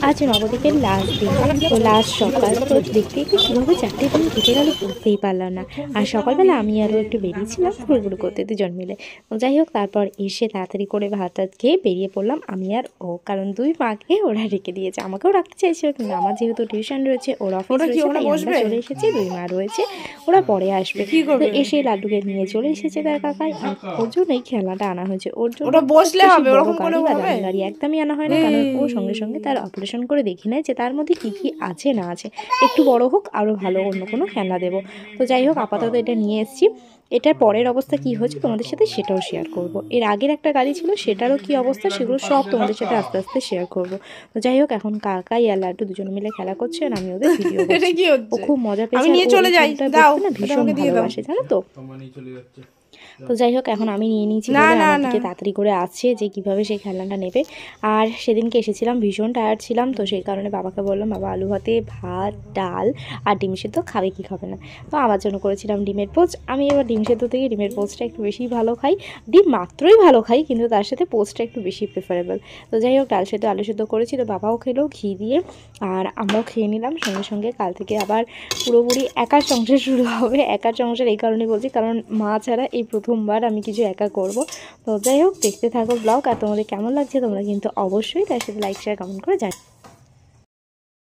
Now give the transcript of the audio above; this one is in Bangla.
আজ নবদ্বীপের লাস্ট দিন, তো লাস্ট সকাল। তো দেখতে দেখতে কীভাবে 4টে দিন কেটে গেল বুঝতেই পারলাম না। আর সকালবেলা আমি আরও একটু বেরিয়েছিলাম ঘুরঘুর করতে দুজন মিলে। তো যাই হোক, তারপর এসে তাড়াতাড়ি করে ভাত টাত খেয়ে বেরিয়ে পড়লাম আমি আর ও, কারণ দুই মাকে ওরা রেখে দিয়েছে। আমাকেও রাখতে চাইছিল, কিন্তু আমার যেহেতু টিউশন রয়েছে, ওর অফিস রয়েছে, তাই আমরা চলে এসেছি। দুই মা রয়েছে, ওরা পরে আসবে। তো এসে লাড্ডুকে নিয়ে চলে এসেছে তার কাকাই, আর ওর জন্যই খেলাটা আনা হয়েছে। ওর জন্য বসলে হবে, বড় ওরকম করে গাড়ি বা হবে। দামি গাড়ি একদমই আনা হয় না, কারণ ও সঙ্গে সঙ্গে তার অপারেশন করে দেখি নেয় যে তার মধ্যে কী কী আছে না আছে। একটু বড় হোক, আরও ভালো অন্য কোনো খেলনা দেবো। তো যাই হোক, আপাতত এটা নিয়ে এসেছি। এটার পরের অবস্থা কি হয়েছে তোমাদের সাথে সেটাও শেয়ার করব। এর আগের একটা গাড়ি ছিল, সেটারও কি অবস্থা সেগুলো সব তোমাদের সাথে আস্তে আস্তে শেয়ার করব। তো যাই হোক, এখন কাকাই আর লাড্ডু দুজনে মিলে খেলা করছে, আর আমি ওদের ভিডিও করছি। ও খুব মজা পেয়েছে, আর ও এই খেলাটা করতে না ভীষণ ভালোবাসে, জানো তো। তো যাই হোক, এখন আমি নিয়ে নিয়েছি বলে আমার দিকে তাড়াতাড়ি করে আসছে যে কীভাবে সেই খেলনাটা নেবে। আর সেদিনকে এসেছিলাম, ভীষণ টায়ার্ড ছিলাম, তো সেই কারণে বাবাকে বললাম, বাবা আলু ভাতে ভাত ডাল আর ডিম সেদ্ধ খাবে কি খাবে না। তো আমার জন্য করেছিলাম ডিমের পোচ। আমি এবার ডিম সেদ্ধ থেকে ডিমের পোচটা একটু বেশি ভালো খাই। ডিম মাত্রই ভালো খাই, কিন্তু তার সাথে পোচটা একটু বেশি প্রেফারেবল। তো যাই হোক, ডাল সেদ্ধ আলু সেদ্ধ করেছি, তো বাবাও খেলো ঘি দিয়ে, আর আমরাও খেয়ে নিলাম। সঙ্গে সঙ্গে কাল থেকে আবার পুরোপুরি একার সংসার শুরু হবে। একার সংসার এই কারণে বলছি, কারণ মা ছাড়া এই প্রথমবার আমি কিছু একা করব। তো যাই হোক, দেখতে থাকো ব্লগ। আর তোমাদের কেমন লাগছে তোমরা কিন্তু অবশ্যই তার সাথে লাইক শেয়ার কমেন্ট করে জানাও।